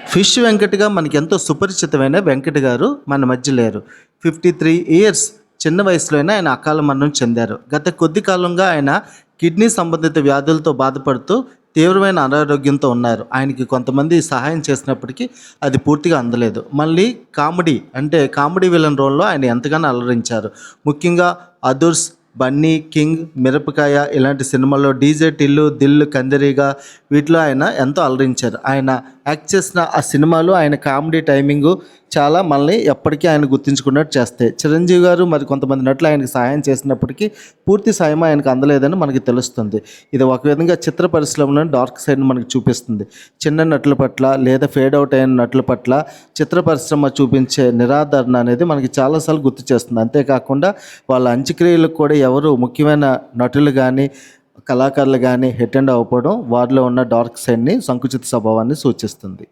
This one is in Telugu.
ఫిష్ వెంకట్‌గా మనకెంతో సుపరిచితమైన వెంకట్ గారు మన మధ్య లేరు. 53 ఇయర్స్ చిన్న వయసులోనే ఆయన అకాల మరణం చెందారు. గత కొద్ది కాలంగా ఆయన కిడ్నీ సంబంధిత వ్యాధులతో బాధపడుతూ తీవ్రమైన అనారోగ్యంతో ఉన్నారు. ఆయనకి కొంతమంది సహాయం చేసినప్పటికీ అది పూర్తిగా అందలేదు. మళ్ళీ కామెడీ విలన్ రోల్‌లో ఆయన ఎంతగానో అలరించారు. ముఖ్యంగా 'అదుర్స్', 'బన్నీ', 'కింగ్', 'మిరపకాయ' ఇలాంటి సినిమాల్లో 'డీజే టిల్లు', 'దిల్', 'కందిరీగ' వీటిలో ఆయన ఎంతో అలరించారు. ఆయన యాక్ట్ చేసిన ఆ సినిమాలు ఆయన కామెడీ టైమింగు చాలా మనల్ని ఎప్పటికీ ఆయన గుర్తుంచుకున్నట్టు చేస్తాయి. చిరంజీవి గారు మరి కొంతమంది నటులు ఆయనకు సహాయం చేసినప్పటికీ పూర్తి సాయం ఆయనకు అందలేదని మనకి తెలుస్తుంది. ఇది ఒక విధంగా చిత్ర పరిశ్రమలోని డార్క్ సైడ్‌ని మనకు చూపిస్తుంది. చిన్న నటుల పట్ల లేదా ఫేడ్ అవుట్ అయిన నటుల పట్ల చిత్ర పరిశ్రమ చూపించే నిరాదరణ అనేది మనకి చాలా సార్లు గుర్తు చేస్తుంది. అంతేకాకుండా వాళ్ళ అంత్యక్రియలకు కూడా ఎవరు ముఖ్యమైన నటులు కానీ, కళాకారులు కానీ అటెండ్ అవ్వకపోవడం వారిలో ఉన్న డార్క్ సైడ్‌ని, సంకుచిత స్వభావాన్ని సూచిస్తుంది.